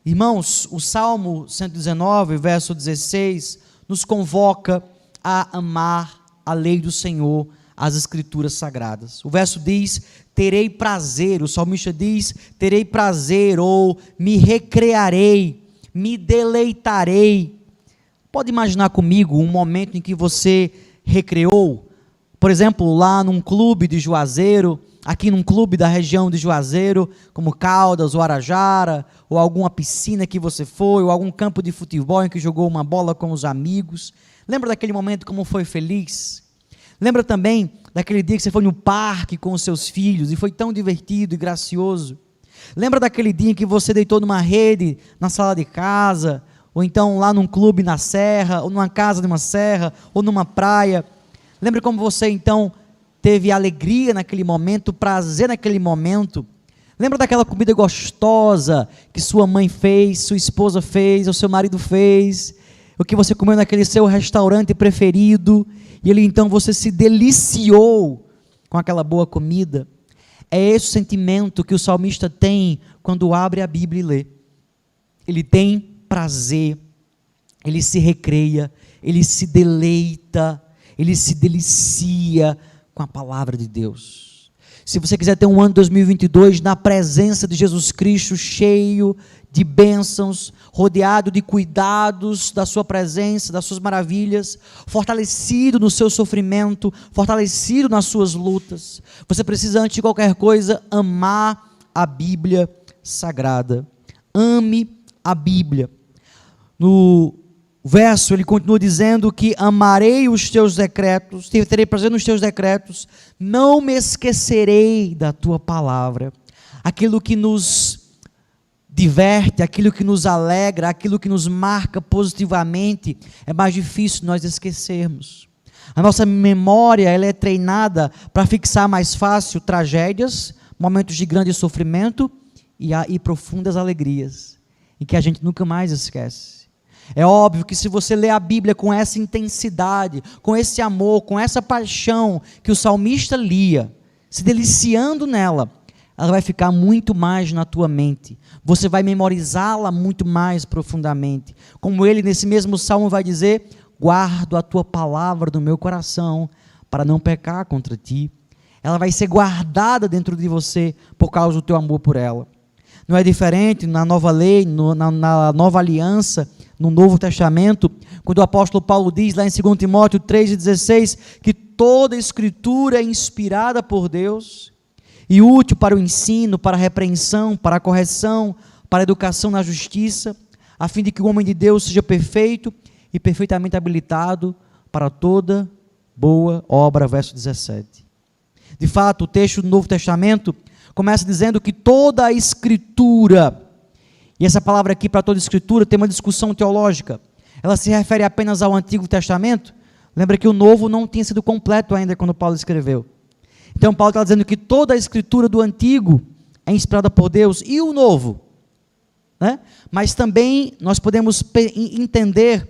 Irmãos, o Salmo 119, verso 16, nos convoca a amar a lei do Senhor, as Escrituras Sagradas. O verso diz, terei prazer, o salmista diz, terei prazer, ou me recrearei, me deleitarei. Pode imaginar comigo um momento em que você recreou, por exemplo, lá num clube de Juazeiro, aqui num clube da região de Juazeiro, como Caldas ou Arajara, ou alguma piscina que você foi, ou algum campo de futebol em que jogou uma bola com os amigos. Lembra daquele momento como foi feliz? Lembra também daquele dia que você foi no parque com os seus filhos e foi tão divertido e gracioso? Lembra daquele dia em que você deitou numa rede na sala de casa, ou então lá num clube na serra, ou numa casa de uma serra, ou numa praia? Lembra como você então teve alegria naquele momento, prazer naquele momento? Lembra daquela comida gostosa que sua mãe fez, sua esposa fez, ou seu marido fez, o que você comeu naquele seu restaurante preferido, e ele então você se deliciou com aquela boa comida? É esse o sentimento que o salmista tem quando abre a Bíblia e lê. Ele tem prazer, ele se recreia, ele se deleita, ele se delicia com a palavra de Deus. Se você quiser ter um ano 2022 na presença de Jesus Cristo, cheio de bênçãos, rodeado de cuidados da sua presença, das suas maravilhas, fortalecido no seu sofrimento, fortalecido nas suas lutas, você precisa, antes de qualquer coisa, amar a Bíblia Sagrada. Ame a Bíblia. No verso, ele continua dizendo que amarei os teus decretos, terei prazer nos teus decretos, não me esquecerei da tua palavra. Aquilo que nos diverte, aquilo que nos alegra, aquilo que nos marca positivamente, é mais difícil nós esquecermos. A nossa memória, ela é treinada para fixar mais fácil tragédias, momentos de grande sofrimento e profundas alegrias, em que a gente nunca mais esquece. É óbvio que se você ler a Bíblia com essa intensidade, com esse amor, com essa paixão que o salmista lia, se deliciando nela, ela vai ficar muito mais na tua mente. Você vai memorizá-la muito mais profundamente. Como ele nesse mesmo salmo vai dizer, guardo a tua palavra no meu coração para não pecar contra ti. Ela vai ser guardada dentro de você por causa do teu amor por ela. Não é diferente na nova lei, na nova aliança, no Novo Testamento, quando o apóstolo Paulo diz lá em 2 Timóteo 3,16, que toda escritura é inspirada por Deus e útil para o ensino, para a repreensão, para a correção, para a educação na justiça, a fim de que o homem de Deus seja perfeito e perfeitamente habilitado para toda boa obra, verso 17. De fato, o texto do Novo Testamento começa dizendo que toda a escritura, e essa palavra aqui para toda escritura tem uma discussão teológica, ela se refere apenas ao Antigo Testamento? Lembra que o Novo não tinha sido completo ainda quando Paulo escreveu. Então Paulo está dizendo que toda a escritura do Antigo é inspirada por Deus, e o Novo, né? Mas também nós podemos entender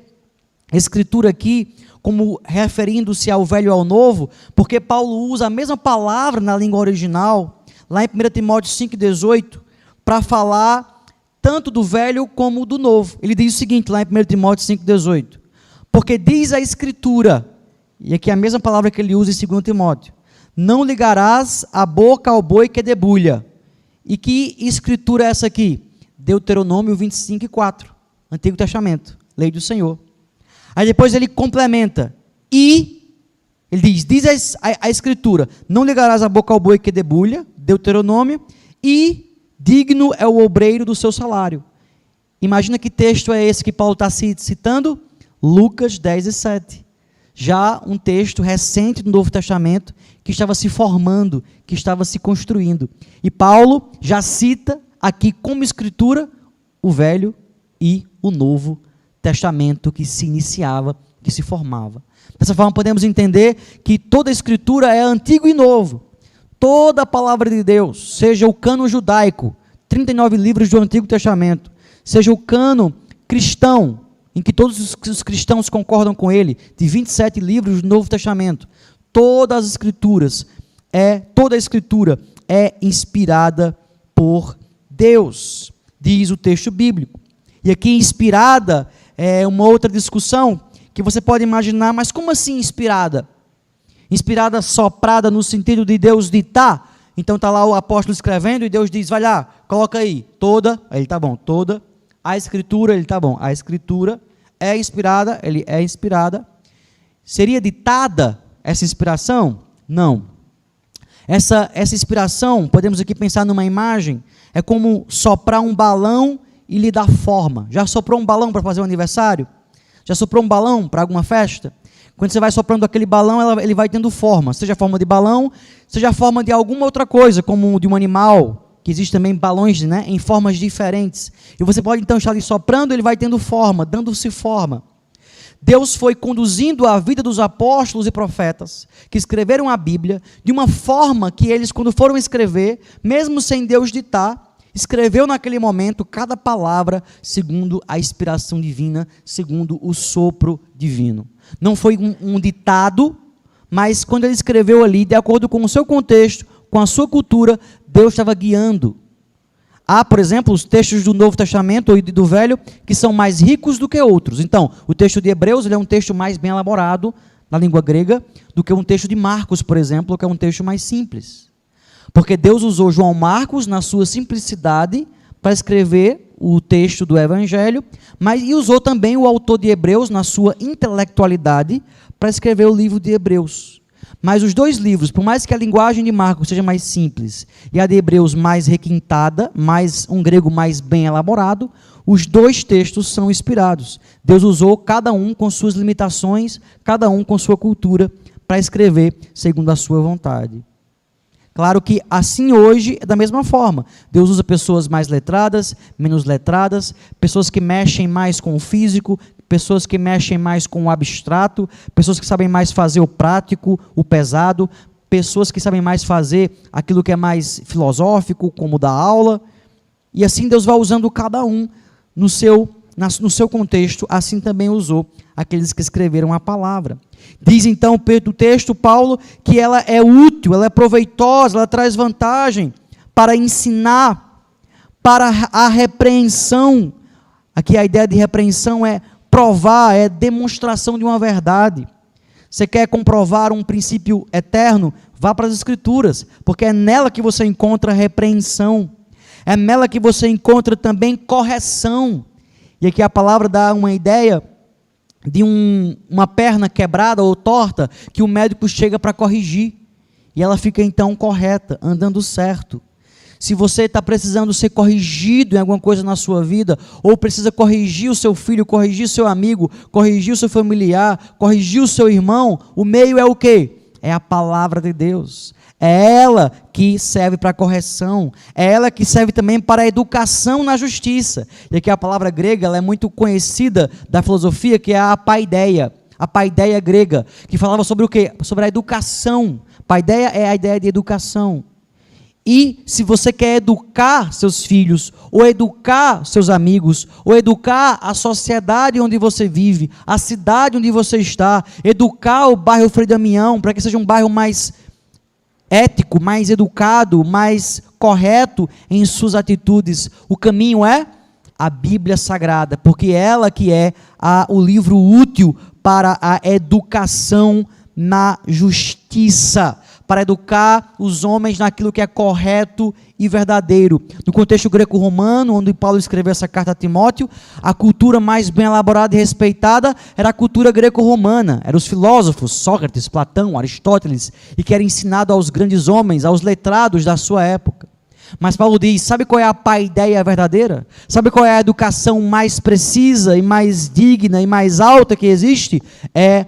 a escritura aqui como referindo-se ao Velho e ao Novo, porque Paulo usa a mesma palavra na língua original, lá em 1 Timóteo 5,18, para falar tanto do Velho como do Novo. Ele diz o seguinte, lá em 1 Timóteo 5,18, porque diz a Escritura, e aqui é a mesma palavra que ele usa em 2 Timóteo, não ligarás a boca ao boi que debulha. E que escritura é essa aqui? Deuteronômio 25,4, Antigo Testamento, lei do Senhor. Aí depois ele complementa, e, ele diz a escritura, não ligarás a boca ao boi que debulha, Deuteronômio, e digno é o obreiro do seu salário. Imagina que texto é esse que Paulo está citando? Lucas 10,7. Já um texto recente do Novo Testamento, que estava se formando, que estava se construindo. E Paulo já cita aqui como escritura o Velho e o Novo Testamento que se iniciava, que se formava. Dessa forma podemos entender que toda a escritura é Antigo e Novo. Toda a palavra de Deus, seja o cânon judaico, 39 livros do Antigo Testamento, seja o cânon cristão, em que todos os cristãos concordam com ele, de 27 livros do Novo Testamento, toda a escritura é inspirada por Deus, diz o texto bíblico. E aqui inspirada é uma outra discussão que você pode imaginar, mas como assim inspirada? Inspirada, soprada no sentido de Deus ditar. Então está lá o apóstolo escrevendo e Deus diz, vai lá, coloca aí, toda, aí ele tá bom, toda, a escritura, ele tá bom, a escritura é inspirada, ele é inspirada. Seria ditada essa inspiração? Não. Essa inspiração, podemos aqui pensar numa imagem, é como soprar um balão e lhe dar forma. Já soprou um balão para fazer um aniversário? Já soprou um balão para alguma festa? Quando você vai soprando aquele balão, ele vai tendo forma, seja forma de balão, seja forma de alguma outra coisa, como de um animal, que existe também balões, né, em formas diferentes. E você pode então estar ali soprando, ele vai tendo forma, dando-se forma. Deus foi conduzindo a vida dos apóstolos e profetas que escreveram a Bíblia de uma forma que eles, quando foram escrever, mesmo sem Deus ditar, escreveu naquele momento cada palavra segundo a inspiração divina, segundo o sopro divino. Não foi um ditado, mas quando ele escreveu ali, de acordo com o seu contexto, com a sua cultura, Deus estava guiando. Há, por exemplo, os textos do Novo Testamento e do Velho que são mais ricos do que outros. Então, o texto de Hebreus ele é um texto mais bem elaborado na língua grega do que um texto de Marcos, por exemplo, que é um texto mais simples. Porque Deus usou João Marcos na sua simplicidade para escrever o texto do Evangelho, e usou também o autor de Hebreus na sua intelectualidade para escrever o livro de Hebreus. Mas os dois livros, por mais que a linguagem de Marcos seja mais simples e a de Hebreus mais requintada, um grego mais bem elaborado, os dois textos são inspirados. Deus usou cada um com suas limitações, cada um com sua cultura, para escrever segundo a sua vontade. Claro que assim hoje é da mesma forma. Deus usa pessoas mais letradas, menos letradas, pessoas que mexem mais com o físico, pessoas que mexem mais com o abstrato, pessoas que sabem mais fazer o prático, o pesado, pessoas que sabem mais fazer aquilo que é mais filosófico, como dar aula. E assim Deus vai usando cada um no seu contexto, assim também usou aqueles que escreveram a palavra. Diz então o texto, Paulo, que ela é útil, ela é proveitosa, ela traz vantagem para ensinar, para a repreensão. Aqui a ideia de repreensão é provar, é demonstração de uma verdade. Você quer comprovar um princípio eterno? Vá para as Escrituras, porque é nela que você encontra repreensão, é nela que você encontra também correção. E aqui a palavra dá uma ideia de uma perna quebrada ou torta que o médico chega para corrigir. E ela fica então correta, andando certo. Se você está precisando ser corrigido em alguma coisa na sua vida, ou precisa corrigir o seu filho, corrigir o seu amigo, corrigir o seu familiar, corrigir o seu irmão, o meio é o quê? É a palavra de Deus. É ela que serve para a correção, é ela que serve também para a educação na justiça. E aqui a palavra grega ela é muito conhecida da filosofia, que é a paideia grega, que falava sobre o quê? Sobre a educação. Paideia é a ideia de educação. E se você quer educar seus filhos, ou educar seus amigos, ou educar a sociedade onde você vive, a cidade onde você está, educar o bairro Frei Damião, para que seja um bairro mais ético, mais educado, mais correto em suas atitudes, o caminho é a Bíblia Sagrada, porque ela que é o livro útil para a educação na justiça, para educar os homens naquilo que é correto e verdadeiro. No contexto greco-romano, onde Paulo escreveu essa carta a Timóteo, a cultura mais bem elaborada e respeitada era a cultura greco-romana. Eram os filósofos, Sócrates, Platão, Aristóteles, e que era ensinado aos grandes homens, aos letrados da sua época. Mas Paulo diz, sabe qual é a paideia verdadeira? Sabe qual é a educação mais precisa e mais digna e mais alta que existe? É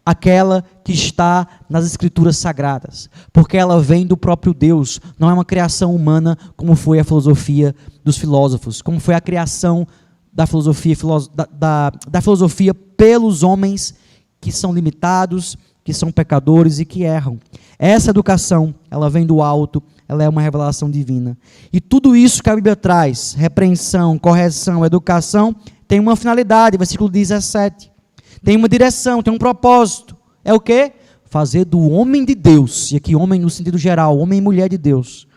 aquela que está nas Escrituras Sagradas, porque ela vem do próprio Deus, não é uma criação humana como foi a filosofia dos filósofos, como foi a criação da filosofia, da filosofia pelos homens que são limitados, que são pecadores e que erram. Essa educação, ela vem do alto, ela é uma revelação divina. E tudo isso que a Bíblia traz, repreensão, correção, educação, tem uma finalidade, versículo 17. Tem uma direção, tem um propósito. É o quê? Fazer do homem de Deus, e aqui homem no sentido geral, homem e mulher de Deus,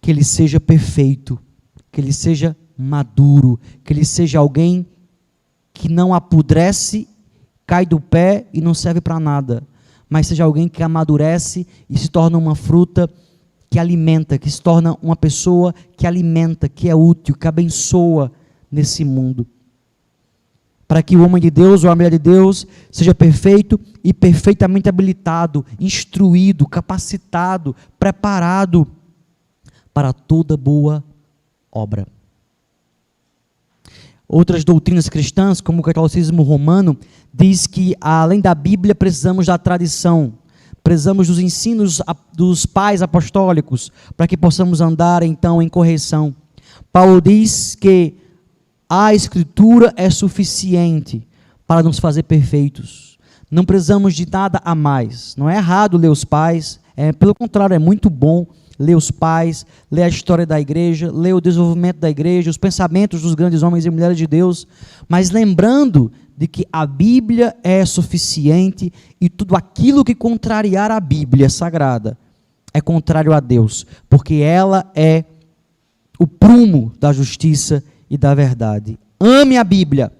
que ele seja perfeito, que ele seja maduro, que ele seja alguém que não apodrece, cai do pé e não serve para nada, mas seja alguém que amadurece e se torna uma fruta que alimenta, que se torna uma pessoa que alimenta, que é útil, que abençoa nesse mundo. Para que o homem de Deus ou a mulher de Deus seja perfeito e perfeitamente habilitado, instruído, capacitado, preparado para toda boa obra. Outras doutrinas cristãs, como o catolicismo romano, diz que além da Bíblia precisamos da tradição, precisamos dos ensinos dos pais apostólicos, para que possamos andar então em correção. Paulo diz que a Escritura é suficiente para nos fazer perfeitos. Não precisamos de nada a mais. Não é errado ler os pais, pelo contrário, é muito bom ler os pais, ler a história da igreja, ler o desenvolvimento da igreja, os pensamentos dos grandes homens e mulheres de Deus, mas lembrando de que a Bíblia é suficiente e tudo aquilo que contrariar a Bíblia sagrada é contrário a Deus, porque ela é o prumo da justiça e da verdade. Ame a Bíblia.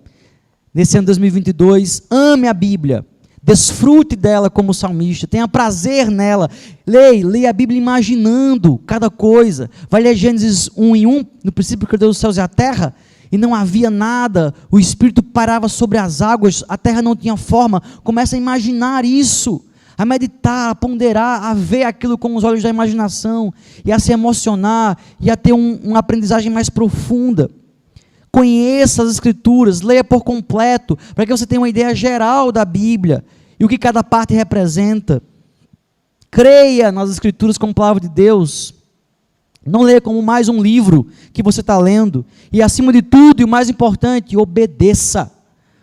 Nesse ano 2022, ame a Bíblia. Desfrute dela como salmista, tenha prazer nela. Leia a Bíblia imaginando cada coisa. Vai ler Gênesis 1:1, no princípio criou Deus os céus e a terra, e não havia nada, o Espírito parava sobre as águas, a terra não tinha forma. Começa a imaginar isso, a meditar, a ponderar, a ver aquilo com os olhos da imaginação, e a se emocionar, e a ter uma aprendizagem mais profunda. Conheça as Escrituras, leia por completo, para que você tenha uma ideia geral da Bíblia, e o que cada parte representa. Creia nas Escrituras como palavra de Deus, não leia como mais um livro que você está lendo, e acima de tudo, e o mais importante, obedeça,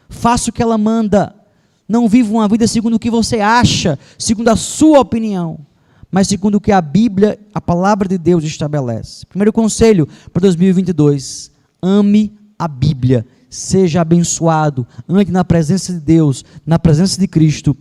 faça o que ela manda, não viva uma vida segundo o que você acha, segundo a sua opinião, mas segundo o que a Bíblia, a palavra de Deus estabelece. Primeiro conselho para 2022, ame a Bíblia, seja abençoado, ande na presença de Deus, na presença de Cristo.